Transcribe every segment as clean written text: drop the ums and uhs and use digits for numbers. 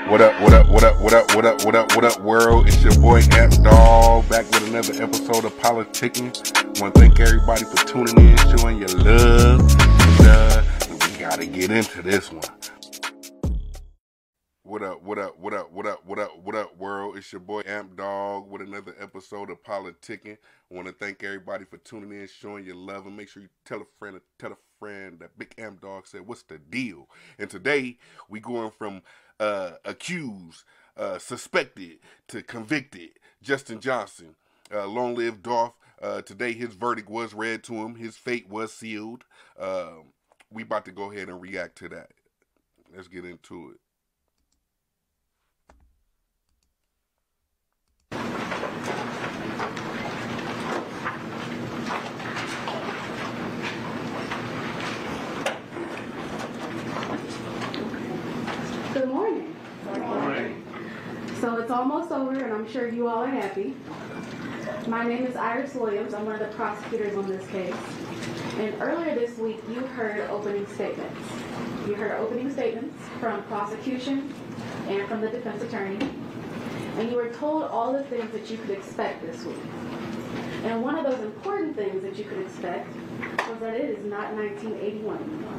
What up, what up, what up, what up, what up, what up, what up, world? It's your boy Dolph, back with another episode of Politickin. Want to thank everybody for tuning in, showing your love. And we gotta get into this one. What up, what up, what up, what up, what up, what up, world? It's your boy Amp Dog with another episode of Politickin. I want to thank everybody for tuning in, showing your love, and make sure you tell a friend that Big Amp Dog said, what's the deal? And today, we going from accused, suspected, to convicted, Justin Johnson. Long live Dolph. Today, his verdict was read to him. His fate was sealed. We about to go ahead and react to that. Let's get into it. Good morning. Good morning. So it's almost over, and I'm sure you all are happy. My name is Iris Williams. I'm one of the prosecutors on this case. And earlier this week, you heard opening statements. You heard opening statements from prosecution and from the defense attorney. And you were told all the things that you could expect this week. And one of those important things that you could expect was that it is not 1981 anymore,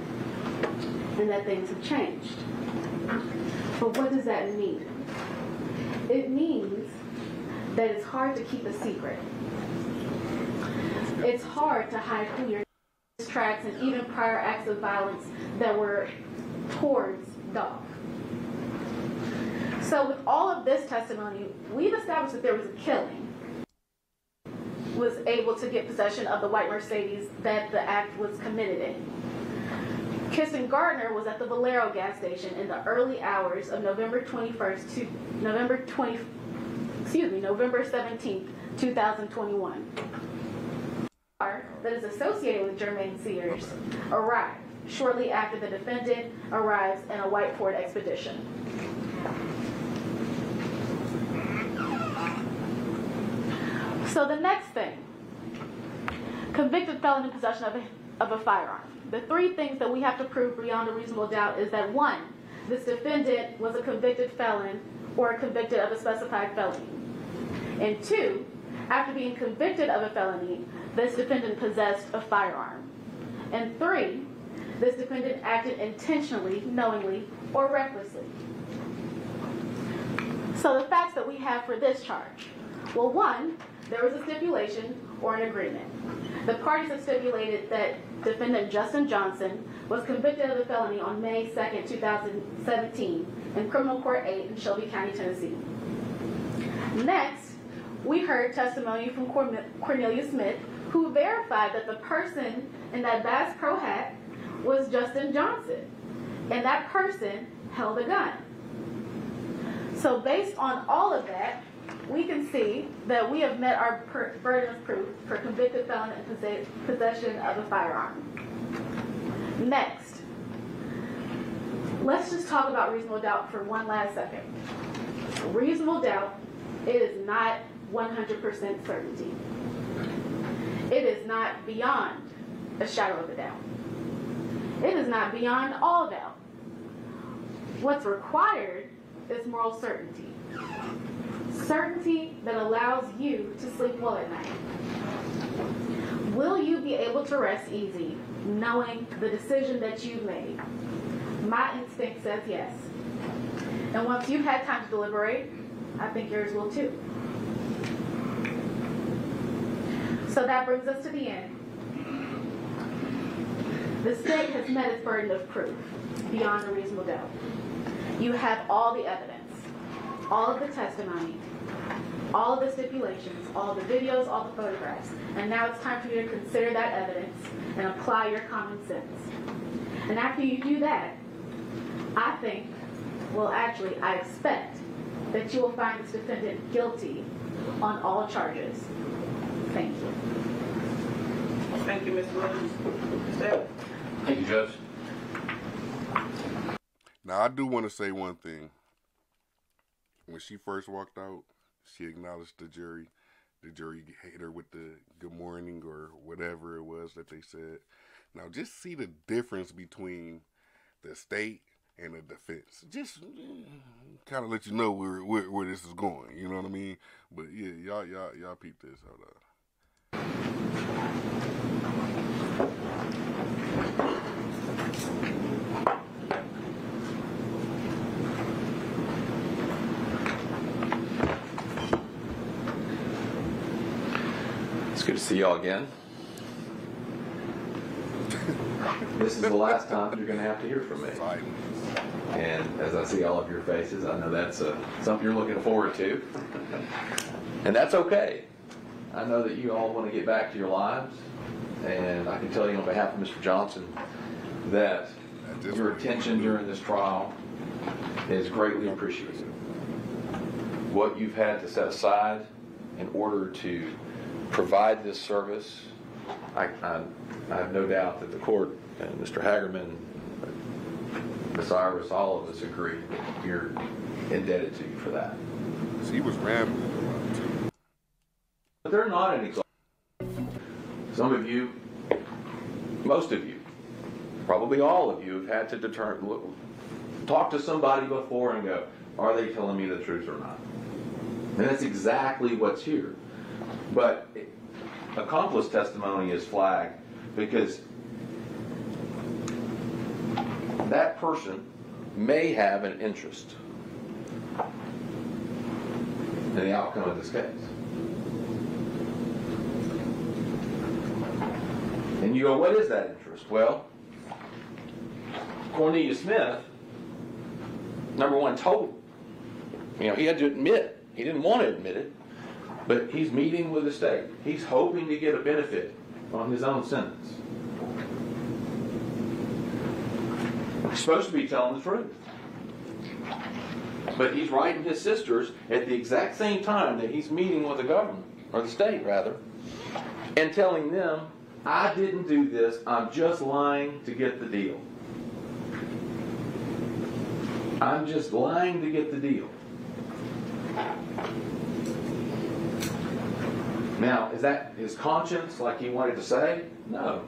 and that things have changed. But what does that mean? It means that it's hard to keep a secret. It's hard to hide who your tracks and even prior acts of violence that were towards Dolph. So with all of this testimony, we've established that there was a killing. Was able to get possession of the white Mercedes that the act was committed in. Kirsten Gardner was at the Valero gas station in the early hours of November 21st to November 17th, 2021. The car that is associated with Jermaine Sears arrived shortly after the defendant arrives in a white Ford Expedition. So the next thing, convicted felon in possession of a firearm. The three things that we have to prove beyond a reasonable doubt is that one, this defendant was a convicted felon or convicted of a specified felony. And two, after being convicted of a felony, this defendant possessed a firearm. And three, this defendant acted intentionally, knowingly, or recklessly. So the facts that we have for this charge. Well, one, there was a stipulation or an agreement. The parties have stipulated that defendant Justin Johnson was convicted of a felony on May 2nd, 2017 in Criminal Court 8 in Shelby County, Tennessee. Next, we heard testimony from Cornelia Smith, who verified that the person in that Bass Pro hat was Justin Johnson, and that person held a gun. So based on all of that, we can see that we have met our burden of proof for convicted felon in possession of a firearm. Next, let's just talk about reasonable doubt for one last second. Reasonable doubt, it is not 100% certainty. It is not beyond a shadow of a doubt. It is not beyond all doubt. What's required is moral certainty. Certainty that allows you to sleep well at night. Will you be able to rest easy knowing the decision that you've made? My instinct says yes. And once you've had time to deliberate, I think yours will too. So that brings us to the end. The state has met its burden of proof beyond a reasonable doubt. You have all the evidence, all of the testimony, all of the stipulations, all the videos, all the photographs. And now it's time for you to consider that evidence and apply your common sense. And after you do that, I expect that you will find this defendant guilty on all charges. Thank you. Thank you, Ms. Williams. Thank you, Judge. Now, I do want to say one thing. When she first walked out, she acknowledged the jury. The jury hit her with the good morning or whatever it was that they said. Now, just see the difference between the state and the defense. Just kind of let you know where this is going. You know what I mean? But yeah, y'all peep this. Hold up. It's good to see y'all again. This is the last time you're going to have to hear from me. And as I see all of your faces, I know that's something you're looking forward to. And that's okay. I know that you all want to get back to your lives. And I can tell you on behalf of Mr. Johnson that your attention during this trial is greatly appreciated. What you've had to set aside in order to provide this service, I have no doubt that the court and Mr. Hagerman, Ms. Iris, all of us agree that you're indebted to you for that. He was rambling a lot too. But they're not an example. Some of you, most of you, probably all of you have had to determine, talk to somebody before and go, are they telling me the truth or not? And that's exactly what's here. But accomplice testimony is flagged because that person may have an interest in the outcome of this case. And you go, what is that interest? Well, Cornelius Smith, number one, told him. He had to admit, he didn't want to admit it, but he's meeting with the state. He's hoping to get a benefit on his own sentence. He's supposed to be telling the truth. But he's writing his sisters at the exact same time that he's meeting with the government, or the state rather, and telling them, I didn't do this, I'm just lying to get the deal. I'm just lying to get the deal. Now, is that his conscience, like he wanted to say? No.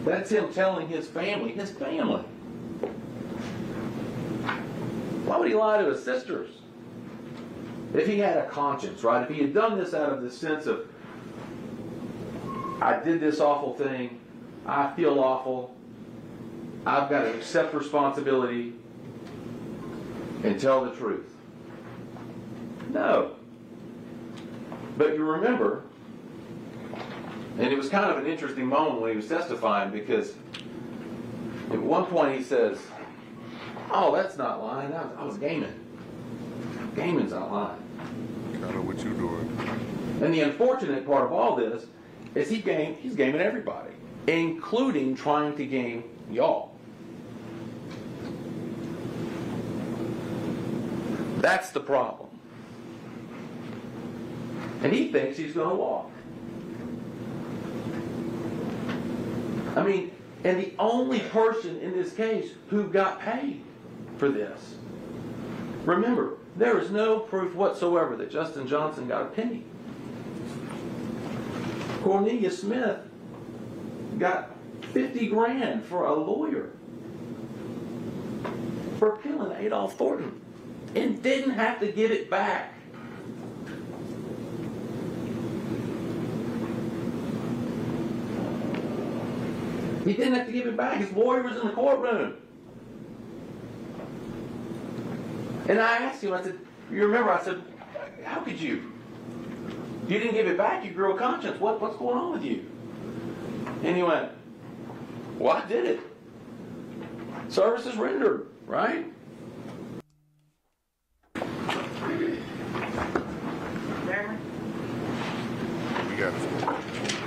That's him telling his family. Why would he lie to his sisters? If he had a conscience, right? If he had done this out of the sense of, I did this awful thing, I feel awful, I've got to accept responsibility and tell the truth. No. But you remember, and it was kind of an interesting moment when he was testifying, because at one point he says, oh, that's not lying, I was gaming. Gaming's not lying. I know what you're doing. And the unfortunate part of all this is he's gaming everybody, including trying to game y'all. That's the problem. And he thinks he's going to walk. I mean, and the only person in this case who got paid for this. Remember, there is no proof whatsoever that Justin Johnson got a penny. Cornelius Smith got 50 grand for a lawyer for killing Adolph Thornton and didn't have to give it back. He didn't have to give it back. His lawyer was in the courtroom. And I asked him, I said, you remember, I said, how could you? You didn't give it back, you grew a conscience. What's going on with you? And he went, well, I did it. Services rendered, right? Chairman? We got to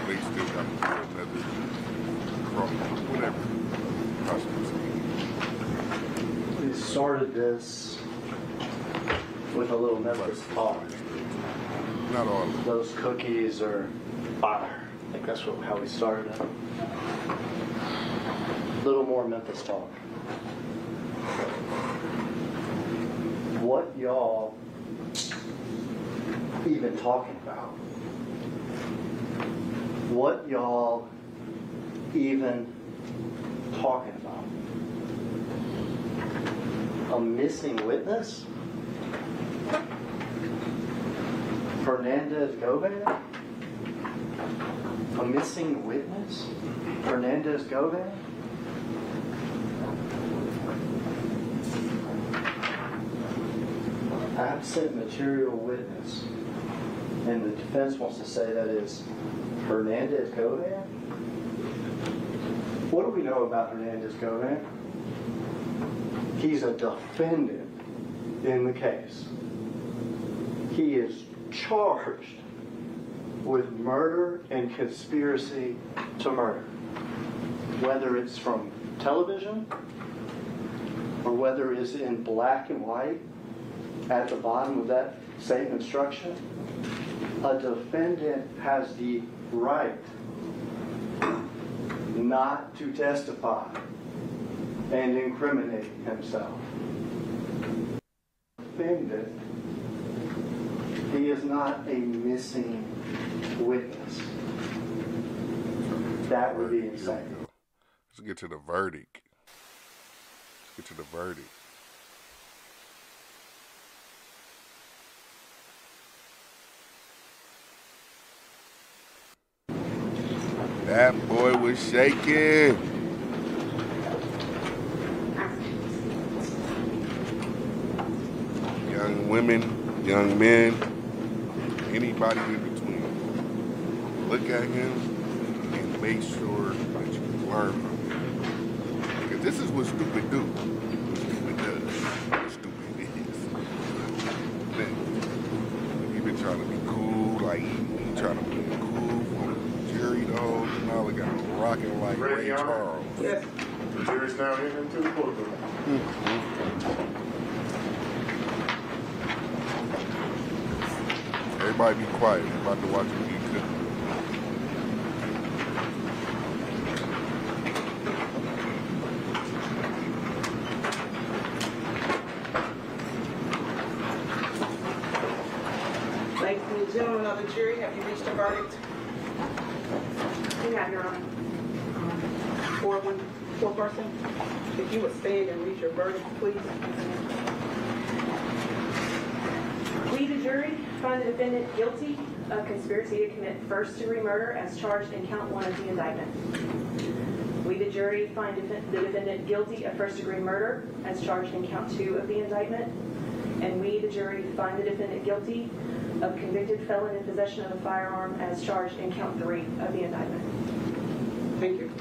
they still got to do another cross, whatever. We started this with a little Memphis talk. Not all of them. Those cookies are fire. I think that's how we started it. A little more Memphis talk. What y'all even talking about? What y'all even talking about? A missing witness? Hernandez Gomez? A missing witness? Hernandez Gomez? Absent material witness. And the defense wants to say that is Hernandez Gomez? What do we know about Hernandez Gomez? He's a defendant in the case. He is charged with murder and conspiracy to murder. Whether it's from television or whether it's in black and white at the bottom of that same instruction, a defendant has the right not to testify and incriminate himself. Defendant, he is not a missing witness. That would be insane. Let's get to the verdict. Let's get to the verdict. That boy was shaking. Young women, young men, anybody in between. Look at him and make sure that you learn from him. Because this is what stupid do. What stupid does. What stupid is. Man, he been trying to be cool, like he trying to be cool for the jury though. Now look at him rocking like Ray Charles. Yes. The jury's now in into the courtroom. Everybody be quiet. We're about to watch me eat cookies. Ladies and gentlemen of the jury, have you reached a verdict? We have, Your Honor. Four person. If you would stand and read your verdict, please. We, the jury, find the defendant guilty of conspiracy to commit first-degree murder as charged in count 1 of the indictment. We, the jury, find the defendant guilty of first-degree murder as charged in count 2 of the indictment. And we, the jury, find the defendant guilty of convicted felon in possession of a firearm as charged in count 3 of the indictment. Thank you.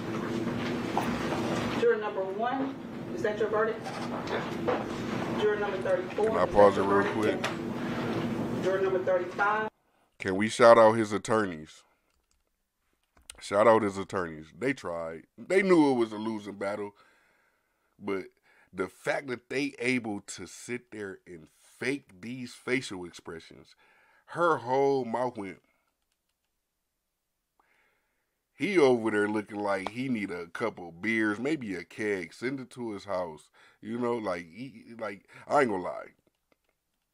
Juror number 1, is that your verdict? Juror number 34. Can I pause it real quick? Juror number 35. Can we shout out his attorneys? Shout out his attorneys. They tried. They knew it was a losing battle. But the fact that they able to sit there and fake these facial expressions, her whole mouth went. He over there looking like he need a couple beers, maybe a keg, send it to his house. You know, like I ain't gonna lie.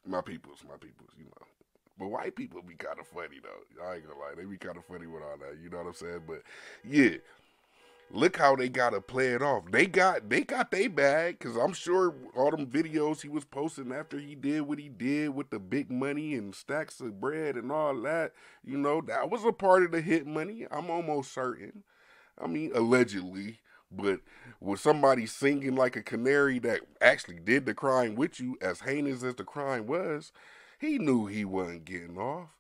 My peoples, you know. But white people be kind of funny, though. I ain't gonna lie. They be kind of funny with all that. You know what I'm saying? But, yeah. Look how they got to play it off. They got their bag, because I'm sure all them videos he was posting after he did what he did with the big money and stacks of bread and all that, you know, that was a part of the hit money. I'm almost certain. I mean, allegedly. But with somebody singing like a canary that actually did the crime with you, as heinous as the crime was, he knew he wasn't getting off.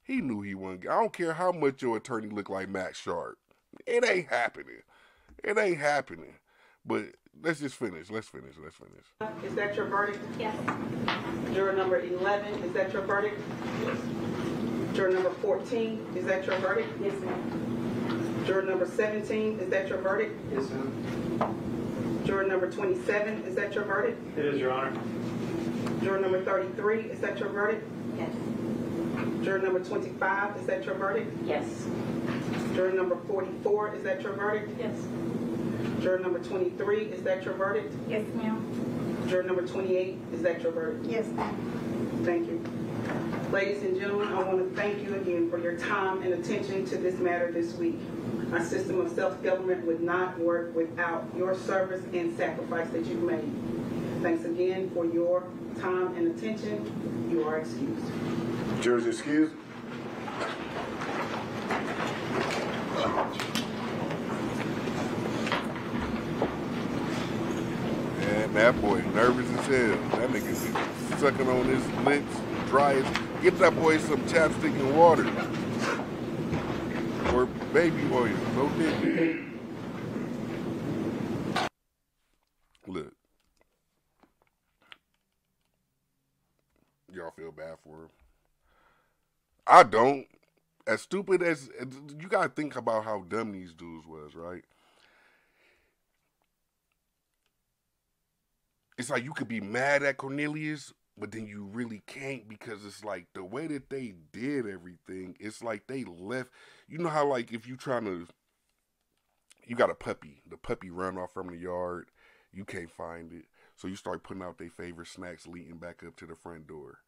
He knew he wasn't. I don't care how much your attorney look like Max Sharp. It ain't happening. It ain't happening. But let's just finish. Let's finish. Is that your verdict? Yes. Juror number 11, is that your verdict? Yes. Juror number 14, is that your verdict? Yes, ma'am. Juror number 17, is that your verdict? Yes, ma'am. Juror number 27, is that your verdict? It is, Your Honor. Juror number 33, is that your verdict? Yes. Juror number 25, is that your verdict? Yes. Juror number 44, is that your verdict? Yes. Juror number 23, is that your verdict? Yes, ma'am. Juror number 28, is that your verdict? Yes, ma'am. Thank you. Ladies and gentlemen, I want to thank you again for your time and attention to this matter this week. Our system of self-government would not work without your service and sacrifice that you've made. Thanks again for your time and attention. You are excused. Jury's excused. Man, that boy nervous as hell. That nigga is sucking on his lips, dry as. Get that boy some chapstick and water. Or baby oil. No dick. Look. Y'all feel bad for him. I don't. As stupid as you gotta think about how dumb these dudes was, right? It's like you could be mad at Cornelius, but then you really can't, because it's like the way that they did everything, it's like they left. You know how, like, if you got a puppy, the puppy run off from the yard, you can't find it, so you start putting out their favorite snacks leading back up to the front door.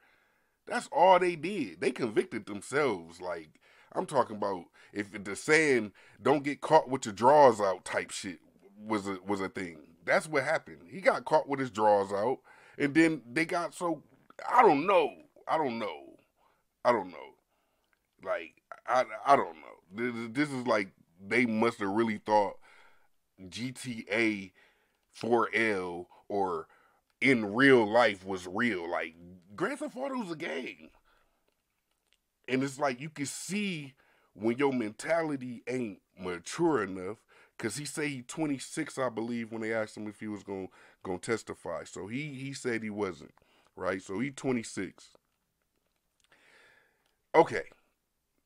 That's all they did. They convicted themselves. Like, I'm talking about, if the saying "don't get caught with your drawers out" type shit was a thing. That's what happened. He got caught with his drawers out, and then they got so, I don't know. Like, I don't know. This is like, they must have really thought GTA 4L or in real life was real. Like, Grand Theft Auto was a game. And it's like, you can see when your mentality ain't mature enough, because he say he 26, I believe, when they asked him if he was gonna testify. So he said he wasn't, right? So he 26. Okay,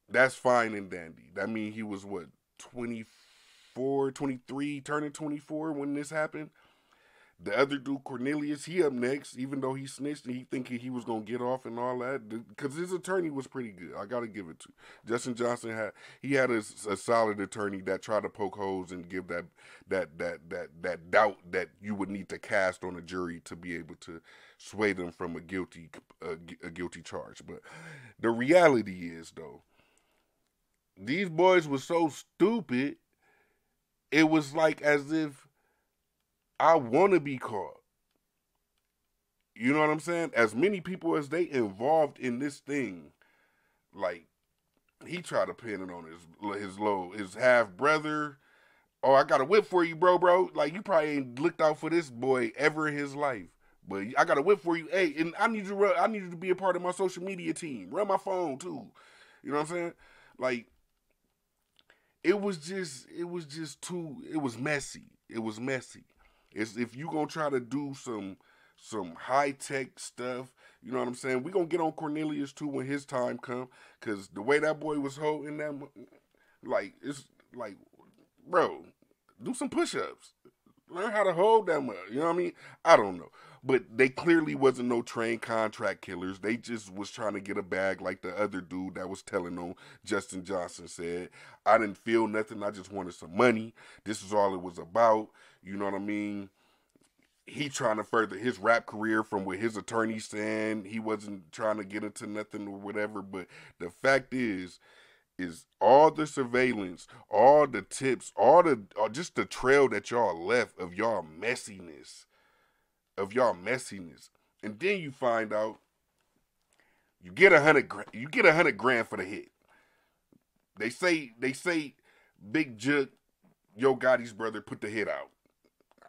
that's fine and dandy. That means he was, what, 24, 23, turning 24 when this happened? The other dude, Cornelius, he up next, even though he snitched and he thinking he was going to get off and all that, because his attorney was pretty good. I got to give it to Justin Johnson. Had a solid attorney that tried to poke holes and give that doubt that you would need to cast on a jury to be able to sway them from a guilty charge. But the reality is, though, these boys were so stupid, it was like as if I want to be caught. You know what I'm saying? As many people as they involved in this thing, like, he tried to pin it on his half brother. Oh, I got a whip for you, bro. Like, you probably ain't looked out for this boy ever in his life, but I got a whip for you. Hey, and I need you to be a part of my social media team. Run my phone too. You know what I'm saying? Like, it was messy. It was messy. It's, if you gonna try to do some high tech stuff, you know what I'm saying? We gonna get on Cornelius too when his time come, cause the way that boy was holding that, like, it's like, bro, do some push-ups, learn how to hold that much. You know what I mean? I don't know, but they clearly wasn't no trained contract killers. They just was trying to get a bag, like the other dude that was telling on Justin Johnson said. I didn't feel nothing. I just wanted some money. This is all it was about. You know what I mean? He trying to further his rap career from what his attorney saying. He wasn't trying to get into nothing or whatever. But the fact is all the surveillance, all the tips, just the trail that y'all left of y'all messiness. And then you find out you get $100 grand for the hit. They say Big Jug, Yo Gotti's brother, put the hit out.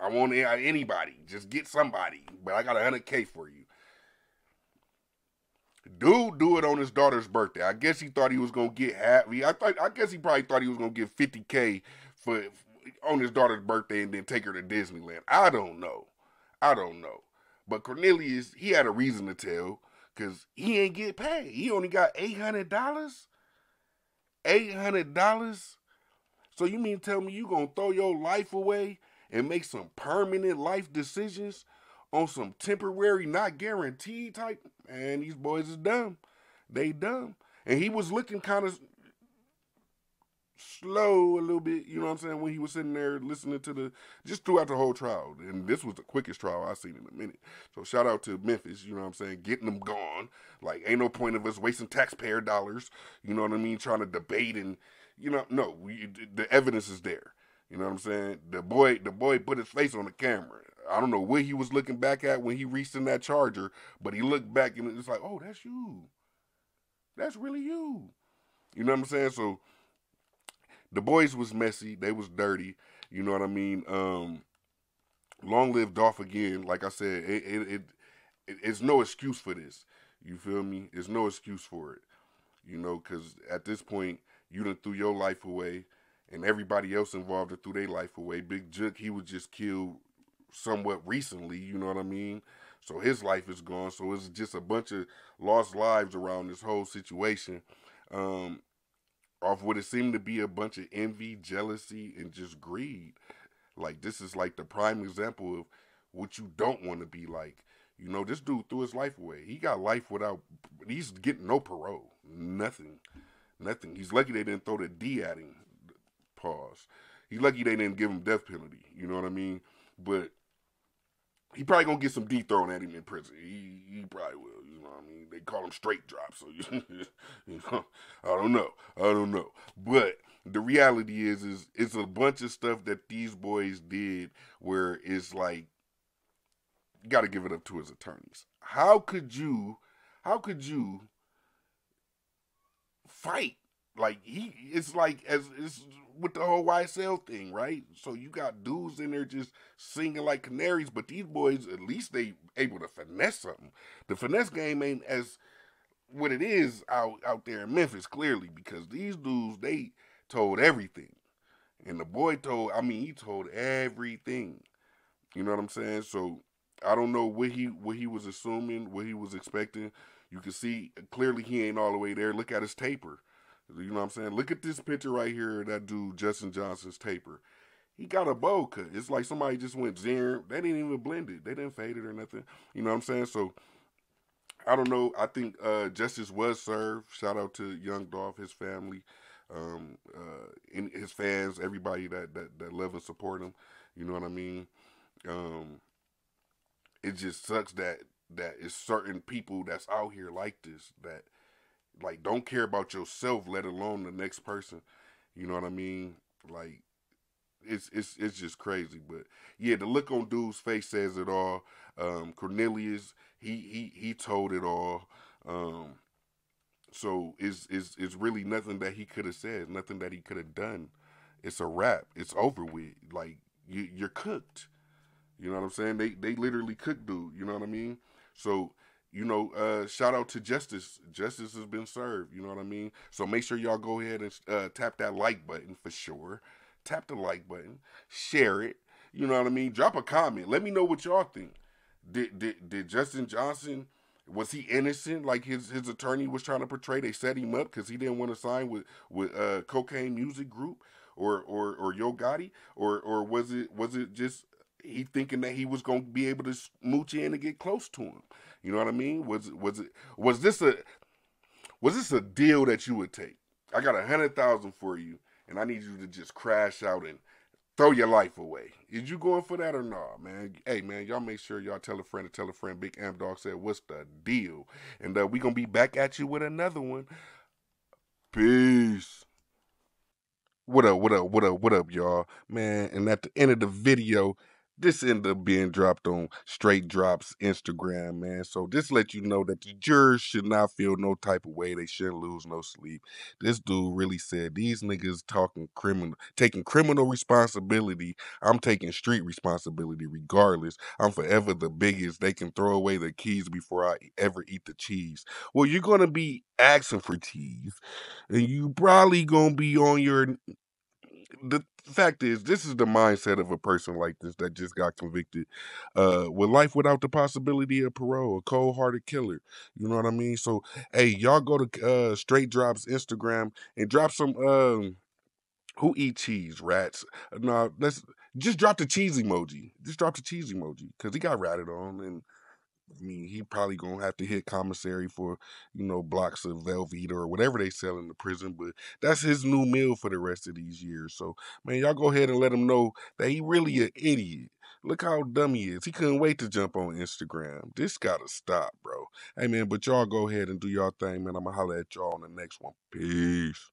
I want anybody, just get somebody, but I got $100K for you. Dude, do it on his daughter's birthday. I guess he thought he was gonna get half. I guess he probably thought he was gonna get $50K for on his daughter's birthday and then take her to Disneyland. I don't know. But Cornelius, he had a reason to tell, because he ain't get paid. He only got $800. $800. So you mean tell me you gonna throw your life away and make some permanent life decisions on some temporary, not guaranteed type? Man, these boys is dumb. They dumb. And he was looking kind of slow a little bit, you know what I'm saying, when he was sitting there listening to just throughout the whole trial. And this was the quickest trial I've seen in a minute. So shout out to Memphis, you know what I'm saying, getting them gone. Like, ain't no point of us wasting taxpayer dollars, you know what I mean, trying to debate and, you know, no, the evidence is there. You know what I'm saying? The boy put his face on the camera. I don't know what he was looking back at when he reached in that charger, but he looked back and it's like, oh, that's you. That's really you. You know what I'm saying? So the boys was messy. They was dirty. You know what I mean? Long live Dolph again. Like I said, it's no excuse for this. You feel me? There's no excuse for it. You know, because at this point, you done threw your life away, and everybody else involved that threw their life away. Big Jook, he was just killed somewhat recently. You know what I mean? So his life is gone. So it's just a bunch of lost lives around this whole situation. Um, Off what it seemed to be a bunch of envy, jealousy, and just greed. Like this is like the prime example of what you don't want to be like. You know, this dude threw his life away. He got life without. He's getting no parole. Nothing. Nothing. He's lucky they didn't throw the D at him. Pause. He's lucky they didn't give him death penalty. You know what I mean? But he probably gonna get some D thrown at him in prison. He probably will. You know what I mean? They call him straight drop. So you know, I don't know. I don't know. But the reality is it's a bunch of stuff that these boys did where it's like you got to give it up to his attorneys. How could you fight? Like it's like as it's with the whole YSL thing, right? So you got dudes in there just singing like canaries, but these boys at least they able to finesse something. The finesse game ain't as what it is out there in Memphis, clearly, because these dudes they told everything, and the boy told. I mean, he told everything. You know what I'm saying? So I don't know what he was assuming, what he was expecting. You can see clearly he ain't all the way there. Look at his taper. You know what I'm saying? Look at this picture right here. That dude Justin Johnson's taper. He got a bowl cut. It's like somebody just went zero. They didn't even blend it. They didn't fade it or nothing. You know what I'm saying? So I don't know. I think justice was served. Shout out to Young Dolph, his family, and his fans, everybody that love and support him. You know what I mean? Um, it just sucks that it's certain people that's out here like this that like don't care about yourself, let alone the next person. You know what I mean? Like it's just crazy. But yeah, the look on dude's face says it all. Cornelius, he told it all. Um, so it's really nothing that he could have said, nothing that he could have done. It's a wrap. It's over with. Like you're cooked. You know what I'm saying? They literally cooked dude. You know what I mean? So you know, shout out to Justice. Justice has been served. You know what I mean? So make sure y'all go ahead and tap that like button for sure. Tap the like button. Share it. You know what I mean? Drop a comment. Let me know what y'all think. Did Justin Johnson, was he innocent like his attorney was trying to portray? They set him up because he didn't want to sign with Cocaine Music Group or Yo Gotti, or was it just he thinking that he was gonna be able to smooch in and get close to him? You know what I mean? Was this a deal that you would take? I got 100,000 for you, and I need you to just crash out and throw your life away. Is you going for that or not, man? Hey, man, y'all make sure y'all tell a friend to tell a friend. Big Amp Dog said, what's the deal? And we going to be back at you with another one. Peace. What up, y'all? Man, and at the end of the video, this ended up being dropped on Straight Drops Instagram, man. So this let you know that the jurors should not feel no type of way. They shouldn't lose no sleep. This dude really said, these niggas taking criminal responsibility. I'm taking street responsibility regardless. I'm forever the biggest. They can throw away the keys before I ever eat the cheese. Well, you're going to be asking for cheese. And you probably going to be on your the fact is, this is the mindset of a person like this that just got convicted with life without the possibility of parole, a cold-hearted killer. You know what I mean? So, hey, y'all go to Straight Drops Instagram and drop some who eat cheese, rats? No, let's just drop the cheese emoji. Just drop the cheese emoji because he got ratted on, and I mean, he probably gonna have to hit commissary for, blocks of Velveeta or whatever they sell in the prison. But that's his new meal for the rest of these years. So, man, y'all go ahead and let him know that he really an idiot. Look how dumb he is. He couldn't wait to jump on Instagram. This gotta stop, bro. Hey, man, but y'all go ahead and do y'all thing, man. I'm gonna holler at y'all on the next one. Peace.